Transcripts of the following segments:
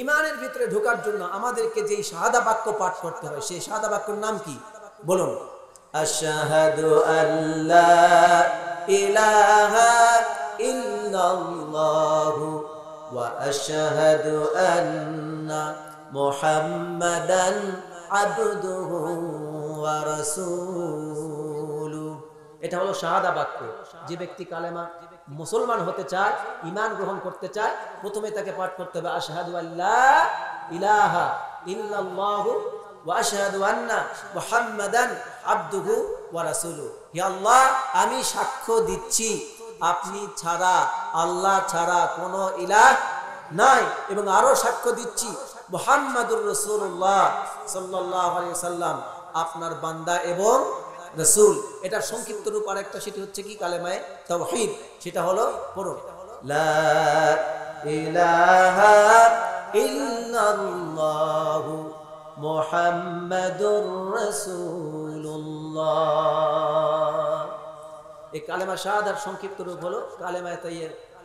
ইমানের ভিতরে ঢোকার জন্য আমাদেরকে যেই শাহাদা বাক্য পাঠ করতে হয় সেই শাহাদা বাক্যের নাম কি বলুন? আশহাদু আল্লা ইলাহা ইল্লাল্লাহু ওয়া আশহাদু আন্না মুহাম্মাদান আবদুহু ওয়া রাসূলুহু। এটা হলো শাহাদা বাক্য। যে ব্যক্তি কালেমা মুসলমান হতে চায়, ঈমান গ্রহণ করতে চায়, প্রথমে তাকে পাঠ করতে হবে আশহাদু আল্লা ইলাহা ইল্লাল্লাহু ওয়া আশহাদু আন্না মুহাম্মাদান আবদুহু ওয়া রাসূলুহু। হে আল্লাহ, আমি সাক্ষ্য দিচ্ছি আপনি ছাড়া, আল্লাহ ছাড়া কোনো ইলাহ নাই, এবং আরো সাক্ষ্য দিচ্ছি মুহাম্মাদুর রাসূলুল্লাহ সাল্লাল্লাহু আলাইহি ওয়াসাল্লাম আপনার বান্দা এবং রাসূল। এটার সংক্ষিপ্ত রূপ আরেকটা, সেটি হচ্ছে কি কালেমায়ে তাওহীদ। সেটা হলো পড়ুন লা ইলাহা ইল্লাল্লাহু মুহাম্মাদুর রাসূলুল্লাহ। এই কালেমা শাহাদার সংক্ষিপ্ত রূপ হলো কালেমায়ে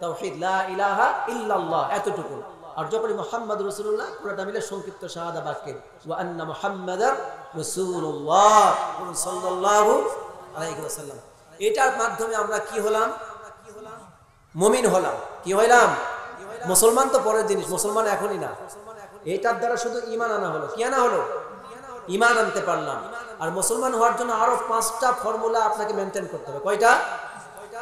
তাওহীদ, লা ইলাহা ইল্লাল্লাহ, এতটুকু। আর যখন মুহাম্মদ রাসূলুল্লাহ পুরোটা মিলে সংক্ষিপ্ত শাহাদা বাক্যে ওয়া আন্না মুহাম্মাদার রাসূলুল্লাহ সাল্লাল্লাহু আলাইহি ওয়াসাল্লাম। এটার মাধ্যমে আমরা কি হলাম? মুমিন হলাম। কি হইলাম? মুসলমান তো পরের জিনিস, মুসলমান এখনই না। এটার দ্বারা শুধু ঈমান আনা হলো। কি আনা হলো? ঈমান আনতে পারলাম। আর মুসলমান হওয়ার জন্য আরো 5টা ফর্মুলা আপনাকে মেনটেন করতে হবে। কয়টা?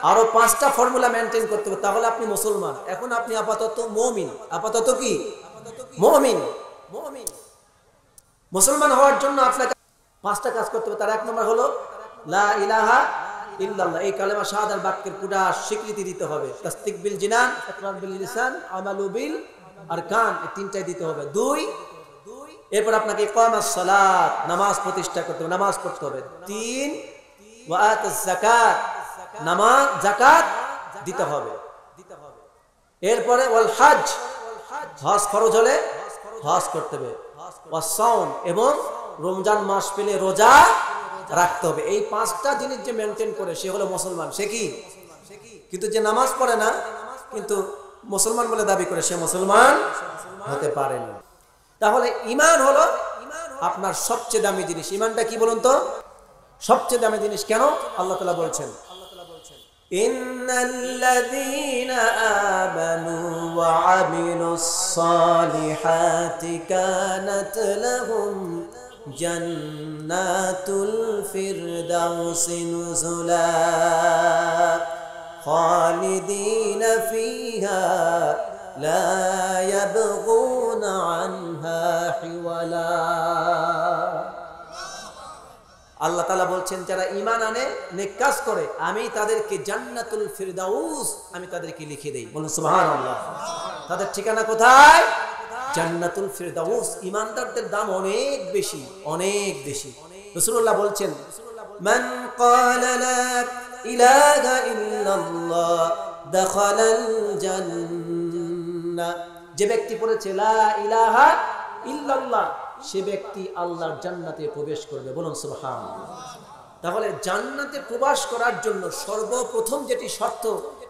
আরো 5টা ফর্মুলা মেনটেন করতে হবে, তাহলে আপনি মুসলমান। এখন আপনি আপাতত মুমিন। আপাতত কি? মুমিন। মুসলমান হওয়ার জন্য আপনাকে 5টা কাজ করতে হবে। তার 1 নম্বর হলো লা ইলাহা ইল্লাল্লাহ। এই কালেমা শাহাদার বাক্যের পুরা স্বীকৃতি দিতে হবে। তাসদিক বিল জিনান, ইকরার বিল লিসান, আমালু বিল আরকান, এই 3টাই দিতে হবে। 2, এরপর আপনাকে ইকামাস সালাত, নামাজ প্রতিষ্ঠা করতে হবে, নামাজ পড়তে হবে। 3, ওয়া আতাস যাকাত, নামাজ যাকাত দিতে হবে। এরপরে ওয়াল হজ, হজ ফরজ হলে হজ করতে হবে। ওয়াস সাওম, এবং রমজান মাস পেলে রোজা রাখতে হবে। এই 5টা জিনিস যে মেনটেন করে সে হলো মুসলমান। সে কি? কিন্তু যে নামাজ পড়ে না কিন্তু মুসলমান বলে দাবি করে, সে মুসলমান হতে পারে না। তাহলে ঈমান হলো আপনার সবচেয়ে দামি জিনিস। ঈমানটা কি বলুন তো? সবচেয়ে দামি জিনিস। কেন? আল্লাহ তাআলা বলছেন ইন্নাল্লাযীনা আমানু ওয়া আমিলুস সালিহাতি কানাত লাহুম জান্নাতুল ফিরদাউসি নুজুলা খালিদিনা ফিহা লা ইয়াবগুনা আনহা হিওয়ালা। আল্লাহ তাআলা বলছেন যারা ঈমান আনে, নেক কাজ করে, আমি তাদেরকে জান্নাতুল ফিরদাউস, আমি তাদেরকে লিখে দেই। বলুন সুবহানাল্লাহ। তাদের ঠিকানা কোথায়? জান্নাতুল ফিরদাউস। ঈমানদারদের দাম অনেক বেশি, অনেক বেশি। রাসূলুল্লাহ বলছেন মান ক্বালা লা ইলাহা ইল্লাল্লাহ দাখালাল জান্নাহ। যে ব্যক্তি পড়েছে লা ইলাহা ইল্লাল্লাহ, সে ব্যক্তি আল্লাহর জান্নাতে প্রবেশ করবে। বলুন সুবহানাল্লাহ। তাহলে জান্নাতে প্রবেশ করার জন্য সর্বপ্রথম যেটি শর্ত,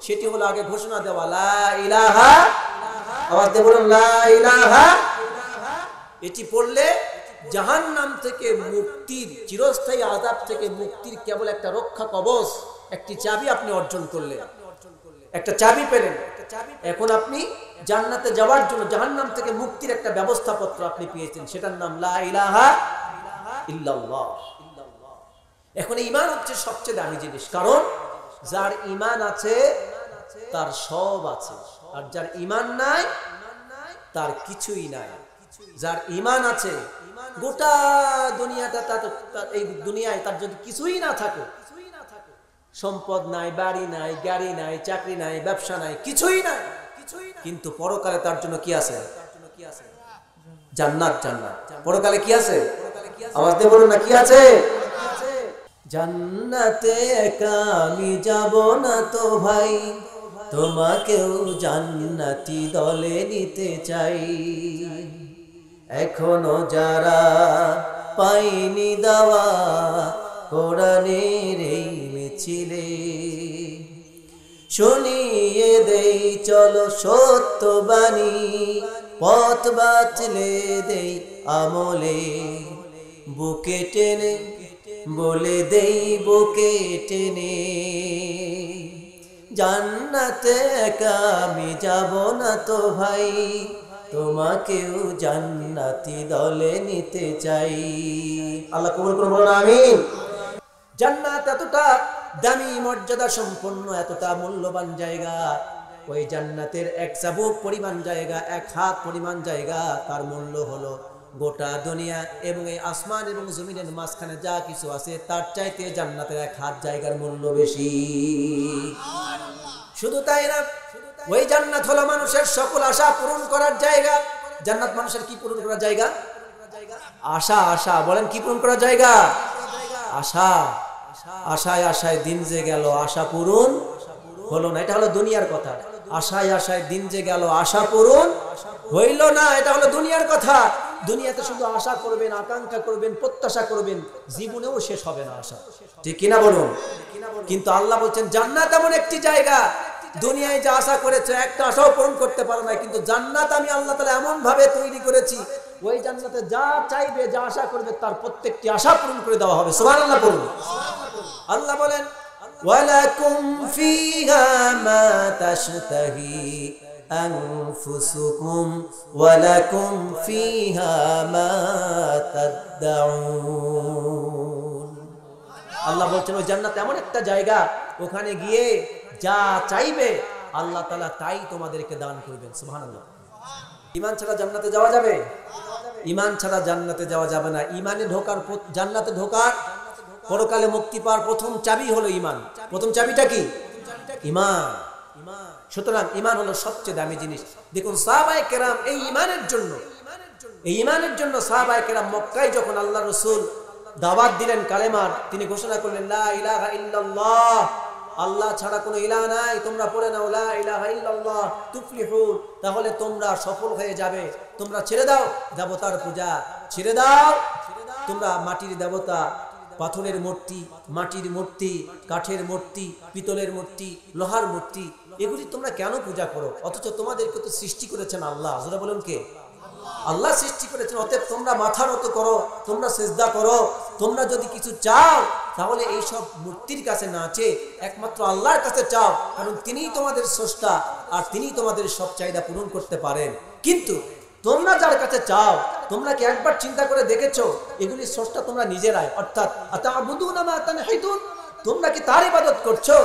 সেটি হলো আগে ঘোষণা দেওয়া লা ইলাহা, আওয়াজ দিয়ে বলুন লা ইলাহা। এটি পড়লে জাহান্নাম থেকে মুক্তির, চিরস্থায়ী আযাব থেকে মুক্তির কেবল একটা রক্ষা কবচ, একটি চাবি আপনি অর্জন করলেন, একটা চাবি পেলেন। এখন আপনি জান্নাতে যাওয়ার জন্য, জাহান্নাম থেকে মুক্তির একটা ব্যবস্থাপত্র আপনি পেয়েছেন, সেটার নাম লা ইলাহা ইল্লাল্লাহ। এখন ঈমান হচ্ছে সবচেয়ে দামি জিনিস, কারণ যার ঈমান আছে তার সব আছে, আর যার ঈমান নাই তার কিছুই নাই। যার ঈমান আছে, গোটা দুনিয়াটা, এই দুনিয়ায় তার যদি কিছুই না থাকে, সম্পদ নাই, বাড়ি নাই, গাড়ি নাই, চাকরি নাই, ব্যবসা নাই, কিছুই নাই, কিন্তু পরকালে তার জন্য কি আছে? জান্নাত। জান্নাত পরকালে কি আছে? আওয়াজ দিয়ে বলুন না, কি আছে? জান্নাতে একা আমি যাব না তো ভাই, তোমাকেও জান্নাতি দলে নিতে চাই। এখনো যারা পাইনি দাওয়া কোরআনের এই মিছিলে, শুনিয়ে দেই চলো সত্য বাণী, পথ বাতলে দেই আমলে, বুকে টেনে বলে দেই বুকে টেনে, জান্নাতে একা আমি যাব না তো ভাই, তোমাকেও জান্নাতি দলে নিতে চাই। আল্লাহ কবুল করুন, বলুন আমিন। জান্নাত এতটা দামি মর্যাদা সম্পন্ন, এতটা মূল্যবান জায়গা, ওই জান্নাতের এক চাবুক পরিমাণ জায়গা, এক হাত পরিমাণ জায়গা, তার মূল্য হলো গোটা দুনিয়া এবং এই আসমান এবং জমিনের মাঝখানে যা কিছু আছে তার চাইতে জান্নাতের এক হাত জায়গার মূল্য বেশি। শুধু তাই না, ওই জান্নাত হলো মানুষের সকল আশা পূরণ করার জায়গা। জান্নাত মানুষের কি পূরণ করার জায়গা? আশা। আশা বলেন, কি পূরণ করার জায়গা? আশা। আশায় আশায় দিন যে গেল, আশা পূরণ হলো না, এটা হলো দুনিয়ার কথা। আশায় আশায় দিন যে গেল, আশা পূরণ হইল না, এটা হলো দুনিয়ার কথা। দুনিয়াতে শুধু আশা করবেন, আকাঙ্ক্ষা করবেন, প্রত্যাশা করবেন, জীবনেও শেষ হবে না আশা, ঠিক কিনা বলুন? কিন্তু আল্লাহ বলছেন জান্নাত এমন একটি জায়গা, দুনিয়ায় যা আশা করেছে একটা আশাও পূরণ করতে পারো না, কিন্তু জান্নাত আমি আল্লাহ তাআলা এমন ভাবে তৈরি করেছি, ওই জান্নাতে যা চাইবে, যা আশা করবে, তার প্রত্যেকটি আশা পূরণ করে দেওয়া হবে। সুবহানাল্লাহ বলুন। আল্লাহ বলেন ওয়ালাকুম ফিহা মা তাশতাহি আনফুসুকুম ওয়ালাকুম ফিহা মা তাদউন। আল্লাহ বলছেন ওই জান্নাত এমন একটা জায়গা, ওখানে গিয়ে যা চাইবে আল্লাহ তাআলা তাই তোমাদেরকে দান করবেন। সুবহানাল্লাহ। ঈমান ছাড়া জান্নাতে যাওয়া যাবে? ঈমান ছাড়া জান্নাতে যাওয়া যাবে না। ঈমানে ঢোকার, জান্নাতে ঢোকার, পরকালে মুক্তি পাওয়ার প্রথম চাবি হলো ঈমান। প্রথম চাবিটা কি? ঈমান। সুতরাং ঈমান হলো সবচেয়ে দামি জিনিস। দেখুন সাহাবায়ে কেরাম এই ঈমানের জন্য সাহাবায়ে কেরাম মক্কায় যখন আল্লাহ রাসূল দাওয়াত দিলেন কালেমার, তিনি ঘোষণা করলেন লা ইলাহা ইল্লাল্লাহ, আল্লাহ ছাড়া কোনো ইলাহ নাই, তোমরা পড়ে নাও লা ইলাহা ইল্লাল্লাহ তুফলিহুন, তাহলে তোমরা সফল হয়ে যাবে। তোমরা ছেড়ে দাও দেবতার পূজা, ছেড়ে দাও তোমরা মাটির দেবতা, পাথরের মূর্তি, মাটির মূর্তি, কাঠের মূর্তি, পিতলের মূর্তি, লোহার মূর্তি, এগুলি তোমরা কেন পূজা করো? অথচ তোমাদেরকে তো সৃষ্টি করেছেন আল্লাহ। যারা বলুন কে? আল্লাহ সৃষ্টি করেছেন। অতএব তোমরা মাথা নত করো, তোমরা সিজদা করো। তোমরা যদি কিছু চাও তাহলে এই সব মূর্তির কাছে না চেয়ে একমাত্র আল্লাহর কাছে চাও, কারণ তিনিই তোমাদের স্রষ্টা আর তিনিই তোমাদের সব চাহিদা পূরণ করতে পারেন। কিন্তু তোমরা যার কাছে চাও, তোমরা কি একবার চিন্তা করে দেখেছো এগুলি স্রষ্টা তোমরা নিজেরাই? অর্থাৎ আতা'বুদুনা মা তানহিতুন, তোমরা কি তার ইবাদত করছো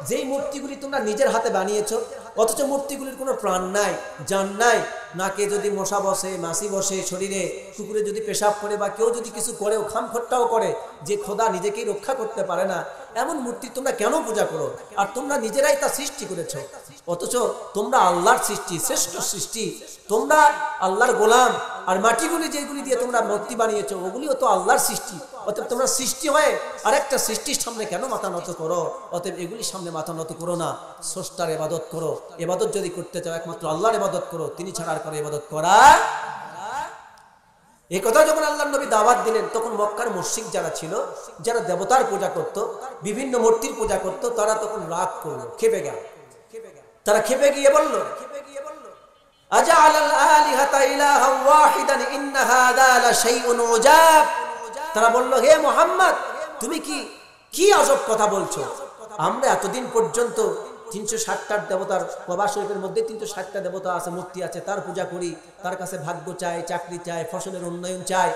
যেই মূর্তিগুলি তোমরা নিজের হাতে বানিয়েছো? অথচ মূর্তিগুলির কোনো প্রাণ নাই, জান নাই। নাকে যদি মশা বসে, মাছি বসে, শরীরে কুকুরে যদি পেশাব করে বা কেউ যদি কিছু করেও খামখট্টাও করে, যে খোদা নিজেকেই রক্ষা করতে পারে না, এমন মূর্তি তোমরা কেন পূজা করো? আর তোমরা নিজেরাই তা সৃষ্টি করেছো। অথচ তোমরা আল্লাহর সৃষ্টি, শ্রেষ্ঠ সৃষ্টি, তোমরা আল্লাহর গোলাম। আর মাটিগুলি যেগুলি দিয়ে তোমরা মূর্তি বানিয়েছো ওগুলিও তো আল্লাহর সৃষ্টি। অতএব তোমরা সৃষ্টি হয়ে আরেকটা সৃষ্টির সামনে কেন মাথা নত করো? অতএব এগুলির সামনে মাথা নত করো না, স্রষ্টার ইবাদত করো। ইবাদত যদি করতে চাও একমাত্র আল্লাহর ইবাদত করো, তিনি ছাড়া আর কারো ইবাদত করা। এই কথা যখন আল্লাহর নবী দাওয়াত দিলেন, তখন মক্কার মুশরিক যারা ছিল, যারা দেবতার পূজা করত, বিভিন্ন মূর্তির পূজা করত, তারা তখন রাগ করলো, খেপে গেল। তারা খেপে গিয়ে বলল আজআলাল আলিহাতা ইলাহা ওয়াহিদান ইন্না হাযা লাশাইউন উজাব। তারা বলল হে মুহাম্মদ, তুমি কি আজব কথা বলছো? আমরা এতদিন পর্যন্ত 360টা দেবতার, কাবা শরীফের মধ্যে 360টা দেবতা আছে, মূর্তি আছে, তার পূজা করি, তার কাছে ভাগ্য চাই, চাকরি চাই, ফসলের উন্নয়ন চাই,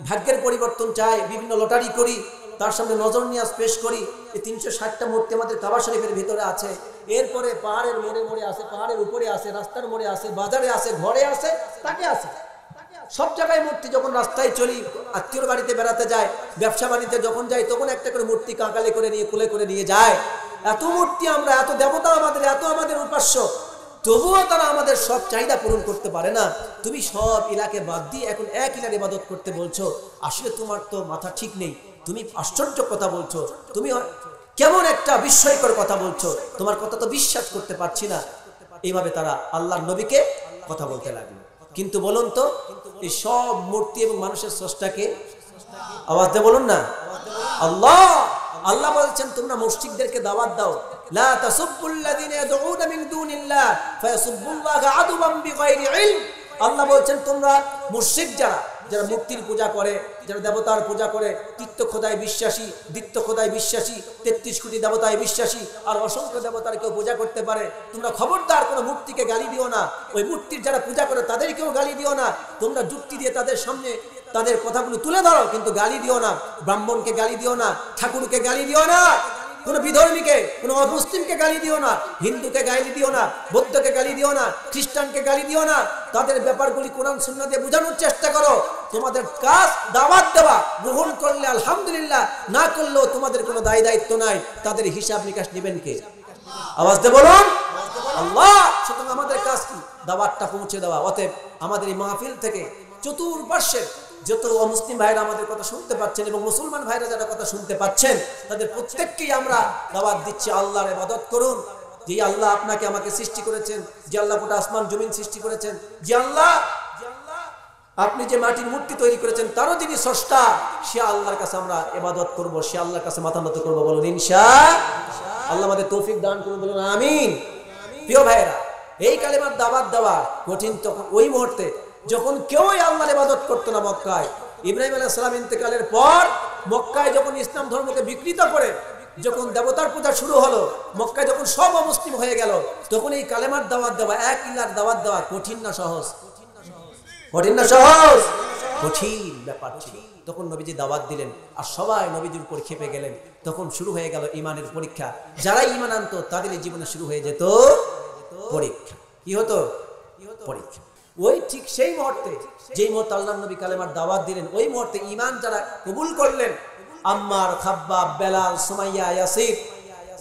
ভাগ্যের পরিবর্তন চাই, বিভিন্ন লটারি করি, তার সামনে নজর নিয়াজ পেশ করি। এই 360টা মূর্তি আমাদের কাবা শরীফের ভিতরে আছে। এরপরে পাহাড়ের মোড়ে মোড়ে আছে, পাহাড়ের উপরে আছে, রাস্তার মোড়ে আছে, বাজারে আছে, ঘরে আছে, তাকে আছে, সব জায়গায় মূর্তি। যখন রাস্তায় চলি, আত্মীয়র বাড়িতে বেড়াতে যায়, ব্যবসা বাণিজ্যে যখন যাই, তখন একটা করে মূর্তি কাঁকালে করে নিয়ে, কুলে করে নিয়ে যায়। এত মূর্তি আমরা, এত দেবতা আমাদের, এত আমাদের উপাস্য, তবুও তারা আমাদের সব চাহিদা পূরণ করতে পারে না। তুমি সব ইলাকে বাদ দিয়ে এখন এক ইলার ইবাদত করতে বলছো, আসলে তোমার তো মাথা ঠিক নেই। তুমি আশ্চর্য কথা বলছো, তুমি কেমন একটা বিস্ময়কর কথা বলছো, তোমার কথা তো বিশ্বাস করতে পারছি না। এইভাবে তারা আল্লাহর নবীকে কথা বলতে লাগলো। কিন্তু বলুন তো, এই সব মূর্তি এবং মানুষের স্রষ্টাকে? আওয়াজ দিয়ে বলুন না, আল্লাহ। আল্লাহ বলছেন তোমরা মুশরিকদেরকে দাওয়াত দাও, লা তাসুব্বুল্লাযিনা ইয়াদউনা মিন দুনিল্লাহ ফায়াসুব্বুল্লাহা আদওয়ান বিগাইরি ইলম। আল্লাহ বলছেন তোমরা মুশরিক যারা মূর্তির পূজা করে, যারা দেবতার পূজা করে, তৃতীয় খোদায় বিশ্বাসী, দ্বিতীয় খোদায় বিশ্বাসী, 33 কোটি দেবতায় বিশ্বাসী, আর অসংখ্য দেবতার কেউ পূজা করতে পারে, তোমরা খবরদার কোনো মূর্তিকে গালি দিও না। ওই মূর্তির যারা পূজা করে তাদেরকেও গালি দিও না। তোমরা যুক্তি দিয়ে তাদের সামনে তাদের কথাগুলো তুলে ধরো, কিন্তু গালি দিও না। ব্রাহ্মণকে গালি দিও না, ঠাকুরকে গালি দিও না, কোন বিধর্মীকে, কোন অমুসলিমকে গালি দিও না, হিন্দুকে গালি দিও না, বৌদ্ধকে গালি দিও না, খ্রিস্টানকে গালি দিও না। তাদের ব্যাপারগুলি কোরআন সুন্নাহ দিয়ে বোঝানোর চেষ্টা করো। তোমাদের কাজ দাওয়াত দেওয়া, গ্রহণ করলে আলহামদুলিল্লাহ, না করলেও তোমাদের কোনো দায় দায়িত্ব নাই। তাদের হিসাব নিকাশ নেবেন কে? আওয়াজ দিয়ে বলুন আল্লাহ। সুতরাং আমাদের কাজ কি? দাওয়াতটা পৌঁছে দেওয়া। অতএব আমাদের এই মাহফিল থেকে চতুর্পার্শ্বে যত অমুসলিম ভাইরা আমাদের কথা শুনতে পাচ্ছেন এবং মুসলমান ভাইরা যারা কথা শুনতে পাচ্ছেন, তাদের প্রত্যেককেই আমরা দাওয়াত দিচ্ছি, আল্লাহর ইবাদত করুন। যে আল্লাহ আপনাকে আমাকে সৃষ্টি করেছেন, যে আল্লাহ গোটা আসমান জমিন সৃষ্টি করেছেন, যে আল্লাহ আপনি যে মাটির মূর্তি তৈরি করেছেন তারও যিনি স্রষ্টা, সে আল্লাহর কাছে আমরা ইবাদত করব, সে আল্লাহর কাছে মাথা নত করব। বলুন ইনশাআল্লাহ। আল্লাহ আমাদের তৌফিক দান করুন, বলুন আমিন। প্রিয় ভাইরা, এই কালেমার দাওয়াত দেওয়া কঠিন তখন ওই মুহূর্তে যখন কেউই আল্লাহর ইবাদত করতো না মক্কায়। ইব্রাহিম আলাইহিস সালাম ইন্তেকালের পর মক্কায় যখন ইসলাম ধর্মকে বিকৃত করে যখন দেবতার পূজা শুরু হলো, মক্কায় যখন সব অমুসলিম হয়ে গেল, তখন এই কালেমার দাওয়াত দেওয়া, এক ইলার দাওয়াত দেওয়া কঠিন না সহজ? কঠিন না সহজ? কঠিন ব্যাপার ছিল। তখন নবীজি দাওয়াত দিলেন আর সবাই নবীজির উপর খেপে গেলেন। তখন শুরু হয়ে গেল ঈমানের পরীক্ষা। যারা ঈমান আনতো তাদের জীবনে শুরু হয়ে যেত পরীক্ষা। কি হতো? পরীক্ষা। ওই ঠিক সেই মুহূর্তে, যেই মুহূর্তে আল্লাহর নবী কালেমার দাওয়াত দিলেন, ওই মুহূর্তে ঈমান যারা কবুল করলেন, আম্মার, খাব্বাব, বেলাল, সুমাইয়া, ইয়াসির,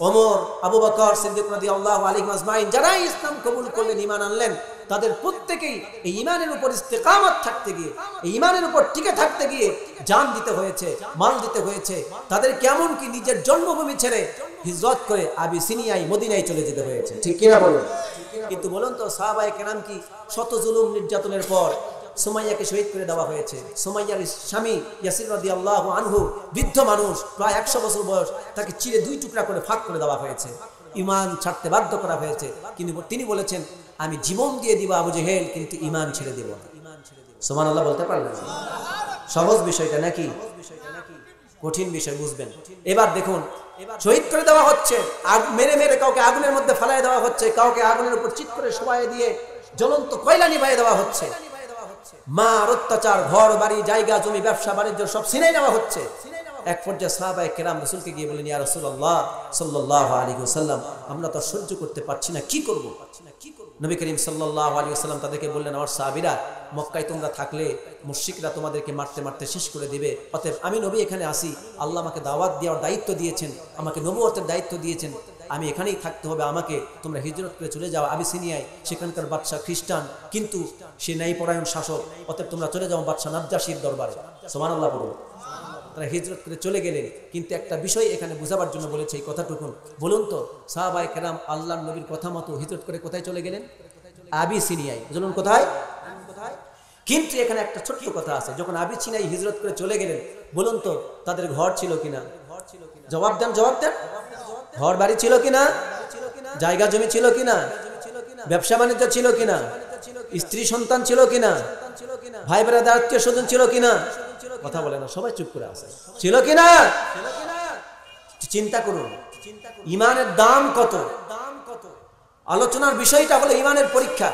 ওমর, আবু বকর সিদ্দিক রাদিয়াল্লাহু আলাইহিম আজমাইন, যারা ইসলাম কবুল করলেন, ঈমান আনলেন, তাদের প্রত্যেকেই এই ঈমানের উপর ইস্তেকামত থাকতে গিয়ে, এই ঈমানের উপর টিকে থাকতে গিয়ে জান দিতে হয়েছে, মাল দিতে হয়েছে। তাদের কেমন কি নিজের জন্মভূমি ছেড়ে হিজরত করে আবিসিনিয়ায়, মদিনায় চলে যেতে হয়েছে। ঠিক কিনা বলুন? কিন্তু বলুন তো, সাহাবায়ে কেরাম কি শত জুলুম নির্যাতনের পর সুমাইয়াকে শহীদ করে দেওয়া হয়েছে। সুমাইয়ার স্বামী ইয়াসির রাদিয়াল্লাহু আনহু, বৃদ্ধ মানুষ, প্রায় 100 বছর বয়স, তাকে চিরে 2 টুকরা করে ফাঁক করে দেওয়া হয়েছে, ঈমান ছাড়তে বাধ্য করা হয়েছে। কিন্তু তিনি বলেছেন, আমি জীবন দিয়ে দিব আবু জেহেল, কিন্তু ঈমান ছেড়ে দেব না। সুবহানাল্লাহ বলতে পারলেন? সহজ বিষয়টা নাকি কঠিন বিষয়? বুঝবেন। এবার দেখুন, শহীদ করে দেওয়া হচ্ছে, মেরে মেরে কাউকে আগুনের মধ্যে ফেলায় দেওয়া হচ্ছে, কাউকে আগুনের উপর চিৎ করে শোয়ায় দিয়ে জ্বলন্ত কয়লা নিভাইয়ে দেওয়া হচ্ছে, মার অত্যাচার, ঘর বাড়ি, জায়গা জমি, ব্যবসা বাণিজ্য সব ছিনিয়ে নেওয়া হচ্ছে। এক পর্যায়ে সাহাবায়ে কেরাম রাসূলকে গিয়ে বলেন, ইয়া রাসূলুল্লাহ সাল্লাল্লাহু আলাইহি ওয়াসাল্লাম, আমরা তো সহ্য করতে পারছি না, কি করব? নবী করিম সাল্লাল্লাহু আলাইহি ওয়াসাল্লাম তাদেরকে বললেন, আমার সাহাবীরা, মক্কায় তোমরা থাকলে মুশরিকরা তোমাদেরকে মারতে মারতে শেষ করে দিবে। অতএব আমি নবী এখানে আসি, আল্লাহ আমাকে দাওয়াত দেওয়ার দায়িত্ব দিয়েছেন, আমাকে নবুয়তের দায়িত্ব দিয়েছেন, আমি এখানেই থাকতে হবে। আমাকে তোমরা হিজরত করে চলে যাও আবিসিনিয়ায়, সেখানকার বাদশা খ্রিস্টান, কিন্তু সে ন্যায়পরায়ণ শাসক। অতএব তোমরা চলে যাও বাদশা নাজ্জাশীর দরবারে। সুবহানাল্লাহ বলুন। তারা হিজরত করে চলে গেলেন। কিন্তু একটা বিষয় এখানে বোঝাবার জন্য বলেছে এই কথাটুকুন। বলুন তো, সাহাবায়ে কেরাম আল্লাহর নবীর কথা মতো হিজরত করে কোথায় চলে গেলেন? আবিসিনিয়ায়। বলুন কোথায়? কিন্তু এখানে একটা ছোট্ট কথা আছে, যখন আবিসিনিয়ায় হিজরত করে চলে গেলেন, বলুন তো তাদের ঘর ছিল কিনা? জবাব দেন, জবাব দেন। ঘর বাড়ি ছিল কিনা? জায়গা জমি ছিল কিনা? ব্যবসা বাণিজ্য ছিল কিনা? স্ত্রী সন্তান ছিল কিনা? ভাই ব্রাদার আত্মীয় স্বজন ছিল কিনা? কথা বলে না, সবাই চুপ করে আছে। ছিল কিনা? চিন্তা করুন, ঈমানের দাম কত? আলোচনার বিষয়টা হলো ঈমানের পরীক্ষা।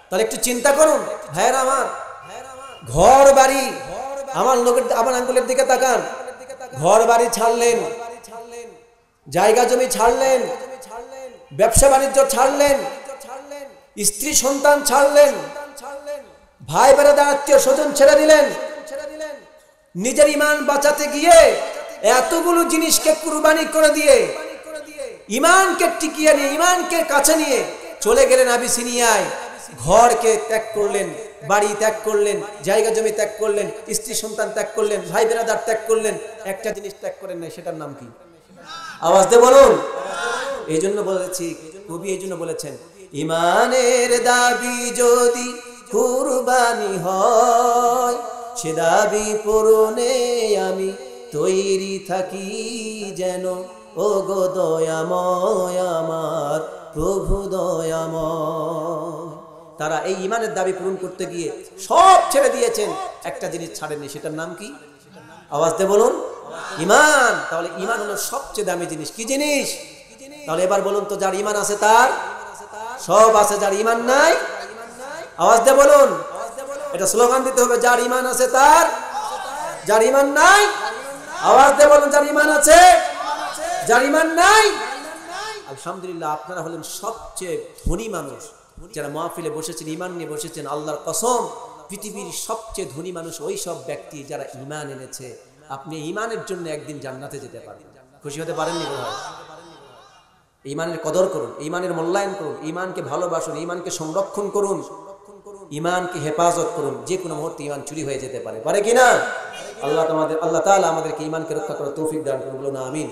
তাহলে একটু চিন্তা করুন ভাইয়েরা আমার, ঘর বাড়ি, আমার আঙ্গুলের দিকে তাকান, ঘর বাড়ি ছাড়লেন, জায়গা জমি ছাড়লেন, ব্যবসা বাণিজ্য ছাড়লেন, স্ত্রী সন্তান ছাড়লেন, ভাই ব্রাদার আত্মীয় স্বজন ছেড়ে দিলেন, নিজের ঈমান বাঁচাতে গিয়ে এতগুলো জিনিসকে কুরবানি করে দিয়ে ঈমানকে টিকিয়ে নিয়ে, ঈমানকে কাছে নিয়ে চলে গেলেন আবিসিনিয়ায়। ঘরকে ত্যাগ করলেন, বাড়ি ত্যাগ করলেন, জায়গা জমি ত্যাগ করলেন, স্ত্রী সন্তান ত্যাগ করলেন, ভাই ব্রাদার ত্যাগ করলেন, একটা জিনিস ত্যাগ করেন না, সেটার নাম কি? আওয়াজ দিয়ে বলুন। এই জন্য বলেছি, কবি এই জন্য বলেছেন, ঈমানের দাবি যদি কুরবানি হয়, সে দাবি পূরণে আমি তৈরি থাকি যেন, ও গো দয়াময় আমার প্রভু দয়াময়। তারা এই ইমানের দাবি পূরণ করতে গিয়ে সব ছেড়ে দিয়েছেন, একটা জিনিস ছাড়েননি, সেটার নাম কি? আওয়াজ দিয়ে বলুন, ইমান। তাহলে ইমান হলো সবচেয়ে দামি জিনিস। কি জিনিস? তাহলে এবার বলুন তো, যার ইমান আছে তার সব আছে, যার ইমান নাই? আওয়াজ দিয়ে বলুন, এটা স্লোগান দিতে হবে, যার ইমান আছে তার, যার ইমান নাই? আওয়াজ দিয়ে বলুন, যার ইমান আছে, যার ইমান নাই? আলহামদুলিল্লাহ, আপনারা হলেন সবচেয়ে ধনী মানুষ যারা মাহফিলে বসেছেন, ইমান নিয়ে বসেছেন। আল্লাহর কসম, পৃথিবীর সবচেয়ে ধনী মানুষ ওই সব ব্যক্তি যারা ইমান এনেছে। আপনি ইমানের জন্য একদিন জান্নাতে যেতে পারেন। খুশি হতে পারেননি বোধ হয়? ইমানের কদর করুন, ইমানের মূল্যায়ন করুন, ইমানকে ভালোবাসুন, ইমানকে সংরক্ষণ করুন, ইমানকে হেফাজত করুন। যে কোনো মুহূর্তে ইমান চুরি হয়ে যেতে পারে, পারে কিনা? আল্লাহ তাআলা আমাদেরকে ইমানকে রক্ষা করার তৌফিক দান করুন, বলুন আমিন।